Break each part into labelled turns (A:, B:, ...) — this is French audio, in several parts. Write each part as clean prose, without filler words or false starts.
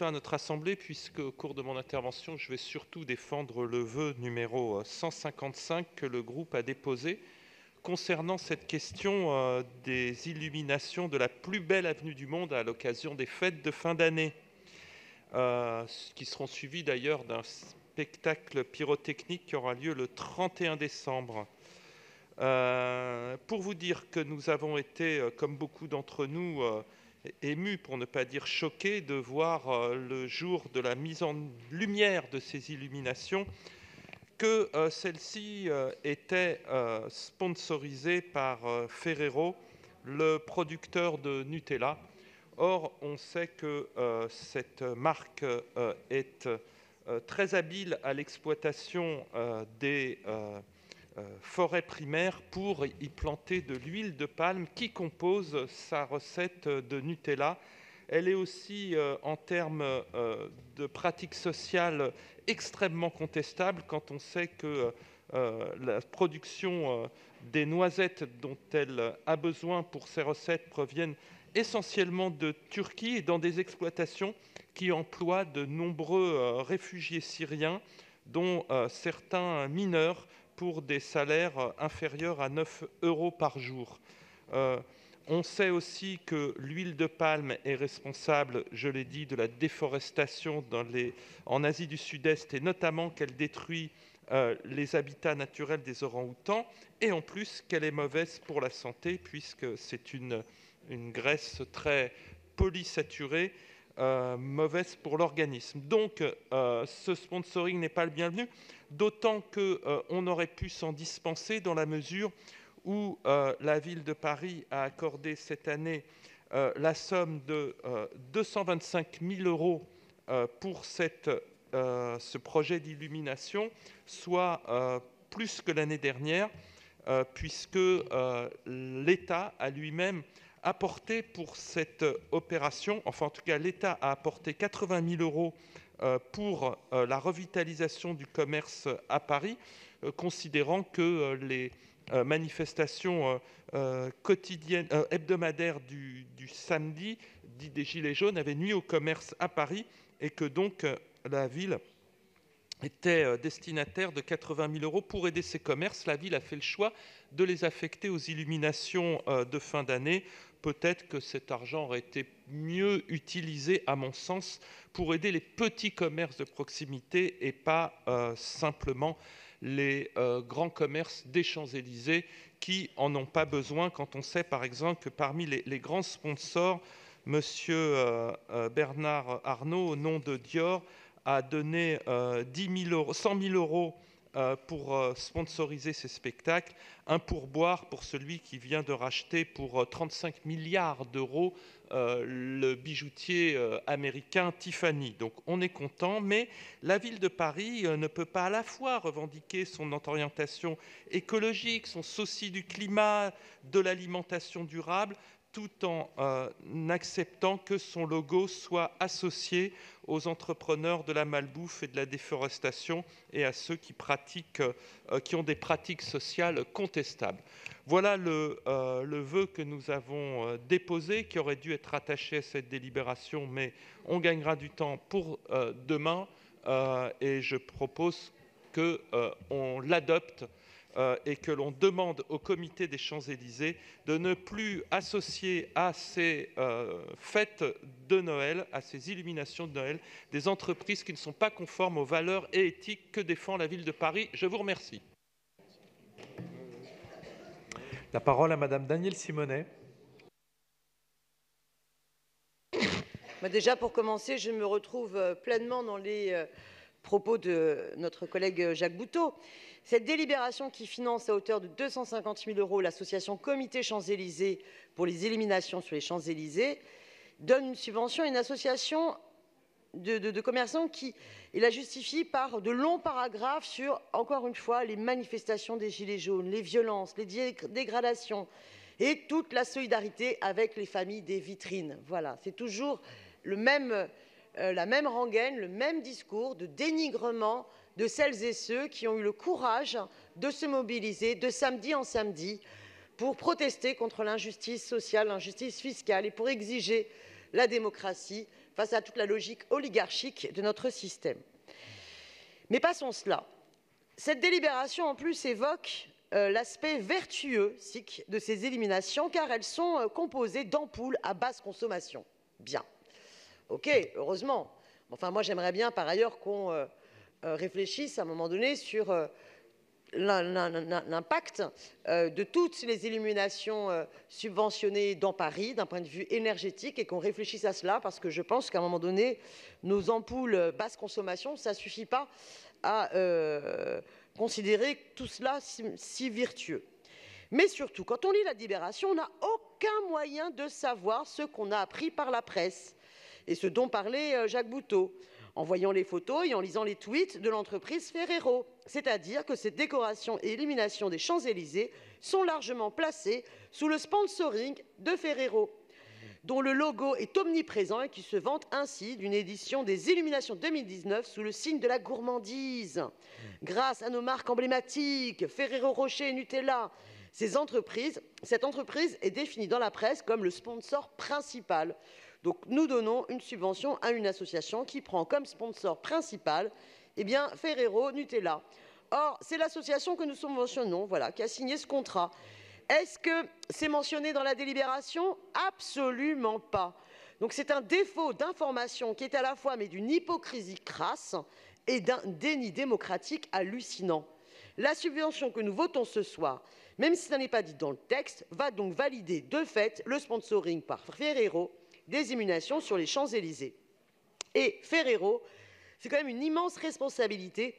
A: à notre Assemblée, puisque au cours de mon intervention, je vais surtout défendre le vœu numéro 155 que le groupe a déposé concernant cette question des illuminations de la plus belle avenue du monde à l'occasion des fêtes de fin d'année, qui seront suivies d'ailleurs d'un spectacle pyrotechnique qui aura lieu le 31 décembre. Pour vous dire que nous avons été, comme beaucoup d'entre nous, émus, pour ne pas dire choqués, de voir le jour de la mise en lumière de ces illuminations que celle-ci était sponsorisée par Ferrero, le producteur de Nutella. Or, on sait que cette marque est très habile à l'exploitation des forêts primaires pour y planter de l'huile de palme qui compose sa recette de Nutella. Elle est aussi, en termes de pratiques sociales, extrêmement contestable quand on sait que la production des noisettes dont elle a besoin pour ses recettes proviennent essentiellement de Turquie et dans des exploitations qui emploient de nombreux réfugiés syriens, dont certains mineurs, pour des salaires inférieurs à 9 € par jour. On sait aussi que l'huile de palme est responsable, je l'ai dit, de la déforestation en Asie du Sud-Est, et notamment qu'elle détruit les habitats naturels des orang-outans, et en plus qu'elle est mauvaise pour la santé, puisque c'est une graisse très polysaturée, mauvaise pour l'organisme. Donc, ce sponsoring n'est pas le bienvenu, d'autant qu'on aurait pu s'en dispenser dans la mesure où la ville de Paris a accordé cette année la somme de 225 000 € pour ce projet d'illumination, soit plus que l'année dernière, puisque l'État a lui-même apporté pour cette opération, enfin en tout cas l'État a apporté 80 000 € pour la revitalisation du commerce à Paris, considérant que les manifestations quotidiennes, hebdomadaires du samedi, dit des Gilets jaunes, avaient nuit au commerce à Paris, et que donc la ville était destinataire de 80 000 € pour aider ces commerces. La ville a fait le choix de les affecter aux illuminations de fin d'année. Peut-être que cet argent aurait été mieux utilisé, à mon sens, pour aider les petits commerces de proximité et pas simplement les grands commerces des Champs-Élysées qui en ont pas besoin, quand on sait par exemple que parmi les grands sponsors, monsieur Bernard Arnault, au nom de Dior, a donné 100 000 € pour sponsoriser ces spectacles, un pourboire pour celui qui vient de racheter pour 35 milliards d'euros le bijoutier américain Tiffany. Donc on est content, mais la ville de Paris ne peut pas à la fois revendiquer son orientation écologique, son souci du climat, de l'alimentation durable, tout en acceptant que son logo soit associé aux entrepreneurs de la malbouffe et de la déforestation et à ceux qui ont des pratiques sociales contestables. Voilà le vœu que nous avons déposé, qui aurait dû être attaché à cette délibération, mais on gagnera du temps pour demain, et je propose qu'on l'adopte et que l'on demande au comité des Champs-Élysées de ne plus associer à ces fêtes de Noël, à ces illuminations de Noël, des entreprises qui ne sont pas conformes aux valeurs et éthiques que défend la ville de Paris. Je vous remercie.
B: La parole à Madame Danielle Simonet.
C: Déjà, pour commencer, je me retrouve pleinement dans les propos de notre collègue Jacques Boutot. Cette délibération qui finance à hauteur de 250 000 € l'association Comité Champs-Élysées pour les éliminations sur les Champs-Élysées donne une subvention à une association de commerçants et la justifie par de longs paragraphes sur, encore une fois, les manifestations des Gilets jaunes, les violences, les dégradations et toute la solidarité avec les familles des vitrines. Voilà, c'est toujours la même rengaine, le même discours de dénigrement de celles et ceux qui ont eu le courage de se mobiliser de samedi en samedi pour protester contre l'injustice sociale, l'injustice fiscale et pour exiger la démocratie face à toute la logique oligarchique de notre système. Mais passons cela. Cette délibération, en plus, évoque l'aspect vertueux de ces éliminations, car elles sont composées d'ampoules à basse consommation. Bien. OK, heureusement. Enfin, moi, j'aimerais bien, par ailleurs, qu'on réfléchisse à un moment donné sur l'impact de toutes les illuminations subventionnées dans Paris d'un point de vue énergétique et qu'on réfléchisse à cela, parce que je pense qu'à un moment donné, nos ampoules basse consommation, ça ne suffit pas à considérer tout cela si vertueux. Mais surtout, quand on lit la délibération, on n'a aucun moyen de savoir ce qu'on a appris par la presse et ce dont parlait Jacques Boutot, en voyant les photos et en lisant les tweets de l'entreprise Ferrero. C'est-à-dire que ces décorations et éliminations des Champs-Élysées sont largement placées sous le sponsoring de Ferrero, dont le logo est omniprésent et qui se vante ainsi d'une édition des Illuminations 2019 sous le signe de la gourmandise. Grâce à nos marques emblématiques, Ferrero Rocher et Nutella, cette entreprise est définie dans la presse comme le sponsor principal. Donc nous donnons une subvention à une association qui prend comme sponsor principal Ferrero Nutella. Or, c'est l'association que nous subventionnons, voilà, qui a signé ce contrat. Est-ce que c'est mentionné dans la délibération? Absolument pas. Donc c'est un défaut d'information qui est à la fois d'une hypocrisie crasse et d'un déni démocratique hallucinant. La subvention que nous votons ce soir, même si ça n'est pas dit dans le texte, va donc valider de fait le sponsoring par Ferrero des illuminations sur les Champs-Élysées. Et Ferrero, c'est quand même une immense responsabilité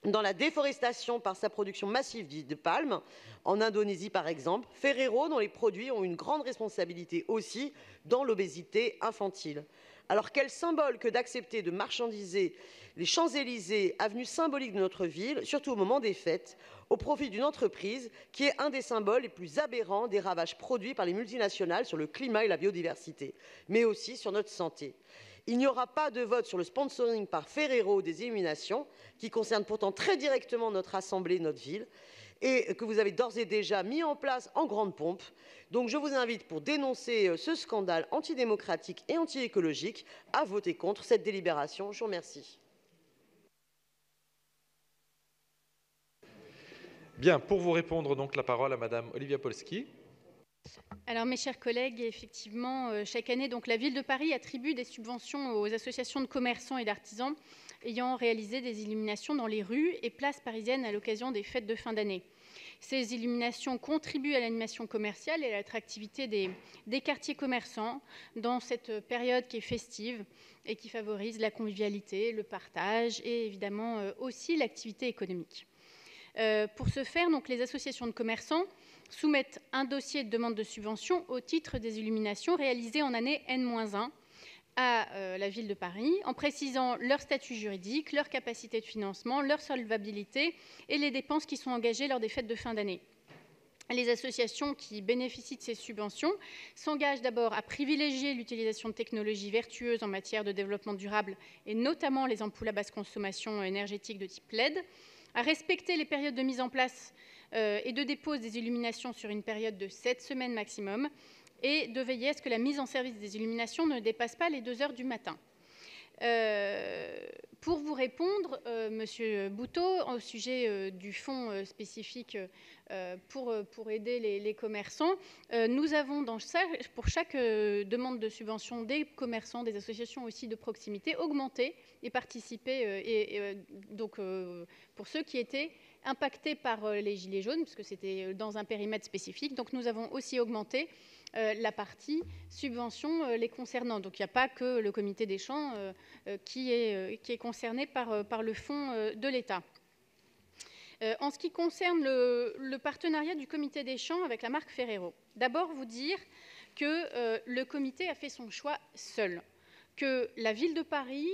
C: dans la déforestation par sa production massive d'huile de palme, en Indonésie par exemple. Ferrero, dont les produits ont une grande responsabilité aussi dans l'obésité infantile. Alors quel symbole que d'accepter de marchandiser les Champs-Élysées, avenue symbolique de notre ville, surtout au moment des fêtes, au profit d'une entreprise qui est un des symboles les plus aberrants des ravages produits par les multinationales sur le climat et la biodiversité, mais aussi sur notre santé. Il n'y aura pas de vote sur le sponsoring par Ferrero des illuminations, qui concerne pourtant très directement notre assemblée, notre ville, et que vous avez d'ores et déjà mis en place en grande pompe. Donc je vous invite, pour dénoncer ce scandale antidémocratique et anti-écologique, à voter contre cette délibération. Je vous remercie.
B: Bien, pour vous répondre, donc, la parole à Madame Olivia Polski.
D: Alors, mes chers collègues, effectivement, chaque année, donc, la Ville de Paris attribue des subventions aux associations de commerçants et d'artisans ayant réalisé des illuminations dans les rues et places parisiennes à l'occasion des fêtes de fin d'année. Ces illuminations contribuent à l'animation commerciale et à l'attractivité des quartiers commerçants dans cette période qui est festive et qui favorise la convivialité, le partage et évidemment aussi l'activité économique. Pour ce faire, donc, les associations de commerçants soumettent un dossier de demande de subvention au titre des illuminations réalisées en année N-1 à la Ville de Paris, en précisant leur statut juridique, leur capacité de financement, leur solvabilité et les dépenses qui sont engagées lors des fêtes de fin d'année. Les associations qui bénéficient de ces subventions s'engagent d'abord à privilégier l'utilisation de technologies vertueuses en matière de développement durable, et notamment les ampoules à basse consommation énergétique de type LED, à respecter les périodes de mise en place et de dépose des illuminations sur une période de 7 semaines maximum, et de veiller à ce que la mise en service des illuminations ne dépasse pas les 2 heures du matin. Pour vous répondre, Monsieur Boutot, au sujet du fonds spécifique pour aider les commerçants, nous avons pour chaque demande de subvention des commerçants, des associations aussi de proximité, augmenté et participé, donc pour ceux qui étaient impactés par les gilets jaunes, puisque c'était dans un périmètre spécifique. Donc nous avons aussi augmenté la partie subvention les concernant. Donc il n'y a pas que le comité des champs qui est concerné par le fonds de l'État. En ce qui concerne le partenariat du comité des champs avec la marque Ferrero, d'abord vous dire que le comité a fait son choix seul, que la Ville de Paris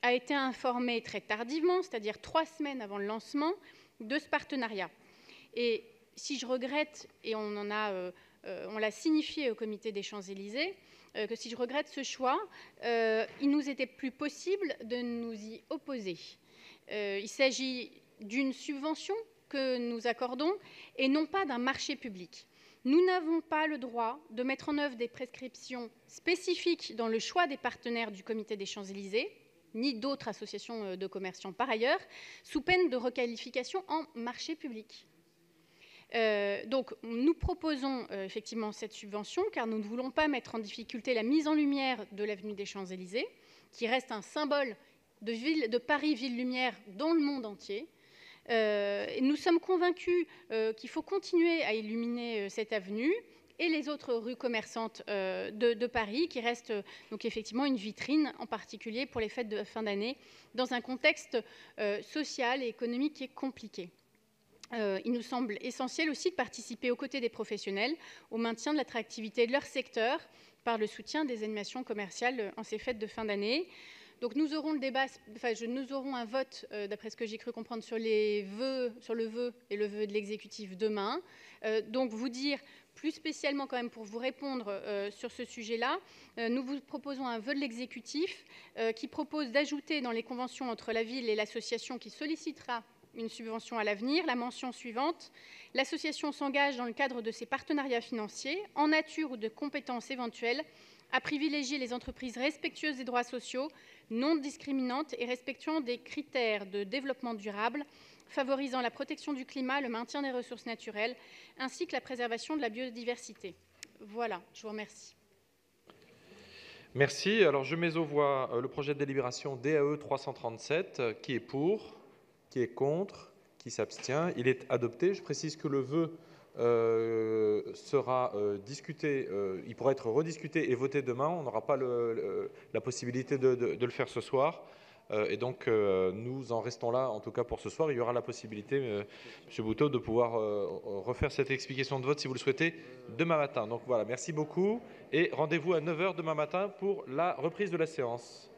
D: a été informée très tardivement, c'est-à-dire 3 semaines avant le lancement de ce partenariat. Et si je regrette, et on l'a signifié au comité des Champs-Élysées, que si je regrette ce choix, il nous était plus possible de nous y opposer. Il s'agit d'une subvention que nous accordons et non pas d'un marché public. Nous n'avons pas le droit de mettre en œuvre des prescriptions spécifiques dans le choix des partenaires du comité des Champs-Élysées, ni d'autres associations de commerçants par ailleurs, sous peine de requalification en marché public. Donc, nous proposons effectivement cette subvention car nous ne voulons pas mettre en difficulté la mise en lumière de l'avenue des Champs-Élysées, qui reste un symbole de Paris, ville-lumière, dans le monde entier. Nous sommes convaincus qu'il faut continuer à illuminer cette avenue et les autres rues commerçantes de Paris, qui restent donc effectivement une vitrine, en particulier pour les fêtes de fin d'année, dans un contexte social et économique qui est compliqué. Il nous semble essentiel aussi de participer aux côtés des professionnels au maintien de l'attractivité de leur secteur par le soutien des animations commerciales en ces fêtes de fin d'année. Donc nous aurons nous aurons un vote, d'après ce que j'ai cru comprendre, sur le vœu et le vœu de l'exécutif demain. Donc vous dire plus spécialement quand même pour vous répondre sur ce sujet-là, nous vous proposons un vœu de l'exécutif qui propose d'ajouter dans les conventions entre la ville et l'association qui sollicitera une subvention à l'avenir la mention suivante: l'association s'engage dans le cadre de ses partenariats financiers, en nature ou de compétences éventuelles, à privilégier les entreprises respectueuses des droits sociaux, non discriminantes et respectuant des critères de développement durable, favorisant la protection du climat, le maintien des ressources naturelles, ainsi que la préservation de la biodiversité. Voilà, je vous remercie.
B: Merci. Alors, je mets aux voix le projet de délibération DAE 337. Qui est pour? Qui est contre? Qui s'abstient? Il est adopté. Je précise que le vœu sera discuté, il pourra être rediscuté et voté demain. On n'aura pas la possibilité de le faire ce soir. Et donc, nous en restons là, en tout cas pour ce soir. Il y aura la possibilité, M. Bouteau, de pouvoir refaire cette explication de vote, si vous le souhaitez, demain matin. Donc voilà, merci beaucoup. Et rendez-vous à 9 h demain matin pour la reprise de la séance.